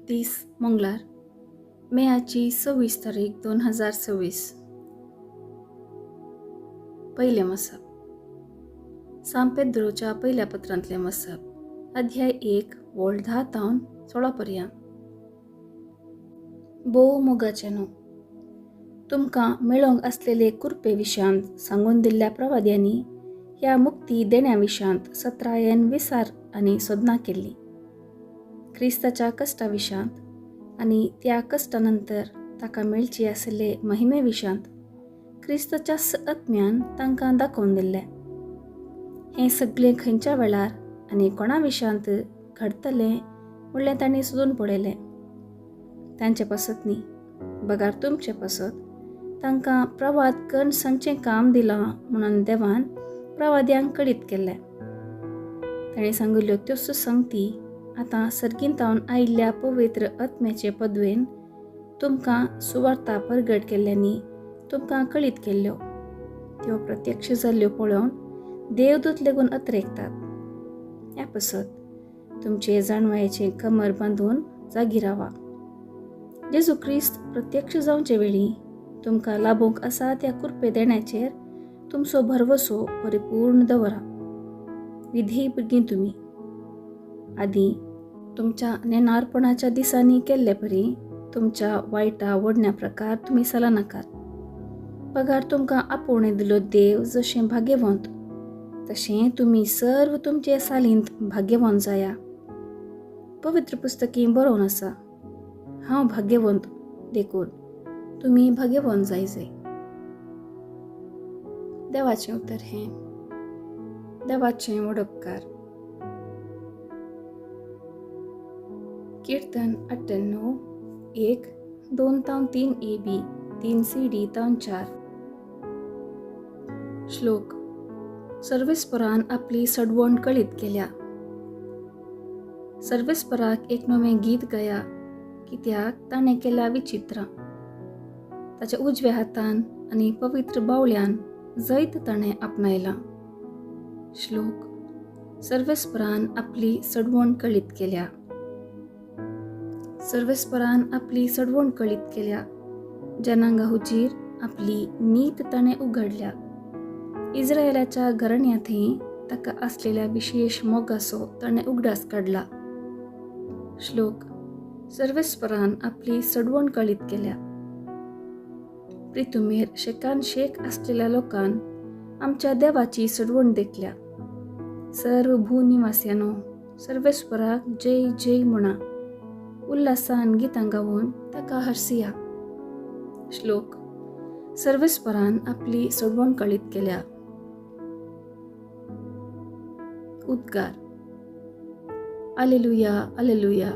30 मंगळार मेयाची 26 तारीख 2026. पहिले मसब सांत पेद्रोच्या पहिल्या पत्रांतले मसब अध्याय 1 वोळ 10 तावन 16 पर्यंत. बोव मोगाचेनो, तुमकां मेळोंक आसलेले कुरपे विशांत सांगून दिल्ल्या प्रवाद्यांनी ह्या मुक्ती देण्या विशांत सत्रायेन विचार आनी सोदना केल्ली. क्रिस्ताच्या कश्टा विशांत आनी त्या कश्टा नंतर ताका मेळची आशिल्ले महिमे विशांत क्रिस्ताच्या आत्म्यान तांकां दाखोवन दिल्ले. हें सगळें खंयच्या वेळार आनी कोणा विशांत घडतलें म्हणलें तांणी सोदून पळयलें. तांचे पसत न्ही, बगार तुमचे पसत तांकां प्रवाद करून सांगचें काम दिलां म्हणून देवान प्रवाद्यांक कळीत केल्लें. ताणें सांगिल्ल्यो त्यो संगती आतां सर्गींतावन आयिल्ल्या पवित्र आत्म्याचे पदवेन तुमकां सुवार्ता परगट केल्ल्यांनी तुमकां कळीत केल्ल्यो. त्यो प्रत्यक्ष जाल्ल्यो पळोवन देवदूत लेगून अत्रेकतात. ह्या पसत तुमचे जाणवायेचें कमर बांदून जागी रावा. जेजू क्रिस्त प्रत्यक्ष जावचे वेळी तुमकां लाबूंक आसा त्या कुरपे देण्याचेर तुमचो भरवसो परिपूर्ण दवरा. विधेय भुरगीं तुमी. आदी तुमच्या नेनारपणाच्या दिसांनी केल्ले परी तुमच्या वायटा वडण्या प्रकार तुमी चलनाकात. पगार तुमकां आपोवणें दिलो देव जशें भाग्यवंत, तशें तुमी सर्व तुमचे सालींत भाग्यवंत जाया. पवित्र पुस्तकीं बरोवन आसा, हांव भाग्यवंत देखून तुमी भाग्यवंत जायचे. देवाचें उतर हें. देवाचें वडपकार. कीर्तन 98 1 2 तावन 3 AB 3 CD तावन 4. श्लोक. सर्वेस्परान आपली सडवण कळीत केल्या. सर्वेस्पराक एक नवें गीत गाया, कित्याक ताणें केल्या विचित्रां. ताच्या उजव्या हातान आनी पवित्र बावळ्यान जैत ताणें आपणायलां. श्लोक. सर्वेस्परान आपली सडवण कळीत केल्या. सर्वेस्परान आपली सडवण कळीत केल्या. जनांगा हुजीर आपली नीत ताणें उघडल्या. इस्रायेलाच्या घराण्यांतही ताका आसलेल्या विशेष मोगाचो ताणें उगडास काडला. श्लोक. सर्वेस्परान आपली सडवण कळीत केल्या. प्रितुमेर शेकान शेक आसलेल्या लोकान आमच्या देवाची सडवण देखल्या. सर्व भूनिवास्यानो, सर्वेस्पराक जय जय म्हणा. उल्हासान गितां गावून ताका हरसिया. श्लोक. सर्वेस्परान आपली सडवण कळीत केल्या. उद्गार. आलेलुया आलेलुया.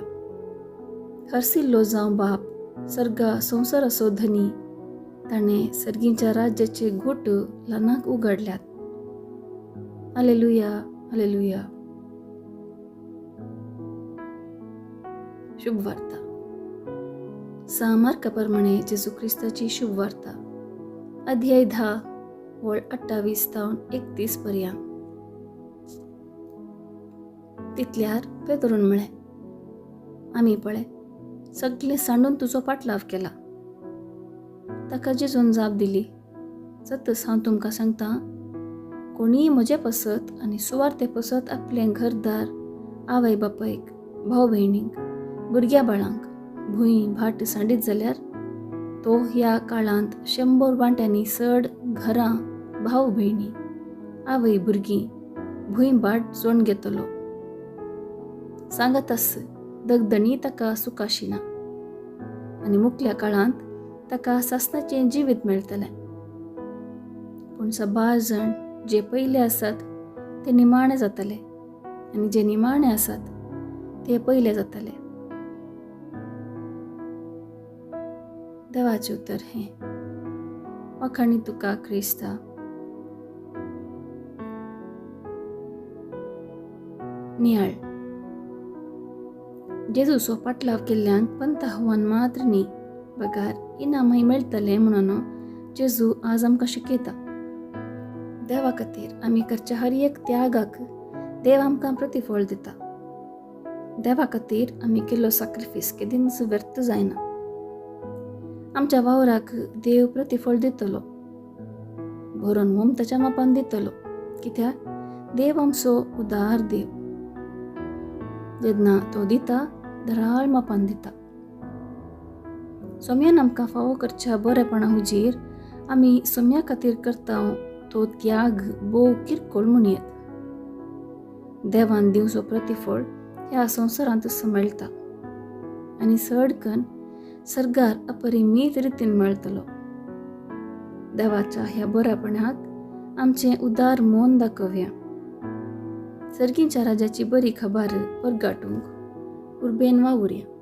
हरसिल्लो जावं बाप, सर्गा संवसाराचो धनी, ताणें सर्गींच्या राज्याचे घोट ल्हानाक उगडल्यात. आलेलुया आलेलुया. शुभ वार्ता. मार्का प्रमाणे जेजू क्रिस्ताची शुभ वार्ता अध्याय 10 वोळ 28 तावन 31 पर्यंत. तितल्यार पेद्रोन म्हळें, आमी पळय सगळें सांडून तुजो पाटलाव केला. ताका जेजून जाप दिली, सतस हांव तुमकां सांगतां, कोणीय म्हजे पसत आनी सुवार्ते पसत आपलें घरदार, आवय बापायक, भाव भयणींक, भुरग्या बाळांक, भूंय भाट सांडीत जाल्यार तो ह्या काळांत 100 वांट्यांनी चड घरां, भाव भयणी, आवय भुरगीं, भूंय भाट जोडून घेतलो. सांगत आस, दगदणी ताका सुखाशिना आनी मुखल्या काळांत ताका सासणाचें जिवीत मेळटलें. पूण सबार जण जे पयले आसात ते निमाणे जातले आनी जे निमाणे आसात ते पयले जातले. देवाचें उतर हें. वाखाणी तुका क्रिस्ता. नियाळ. जेजूचो पाटलाव केल्ल्यांक पंत आव्हान मात्र न्ही, बगार इनामय मेळटलें म्हणून जेजू आज आमकां शिकयता. देवा खातीर आमी करच्या हर एक त्यागाक देव आमकां प्रतिफळ दिता. देवा खातीर आमी केल्लो सॅक्रिफायस केदींच व्यर्थ जायना. आमच्या वावराक देव प्रतिफळ दितलो, भरून ममताच्या मापान दितलो, कित्याक देव आमचो उदार देव. जेन्ना तो दिता धडाळ मापान दिता. सोम्यान आमकां फावो करच्या बरेपणा हुजीर आमी सोम्या खातीर करता तो त्याग भोव किरकोळ म्हूण येत. देवान दिवचो प्रतिफळ ह्या संवसारांत मेळटा आनी चड सर्गार अपरिमीत रितीन मेळटलो. देवाच्या ह्या बऱ्यापणाक आमचें उदार मोन दाखोवया. सर्गीच्या राजाची बरी खबर परगाटूंक उर्बेन वावुरया.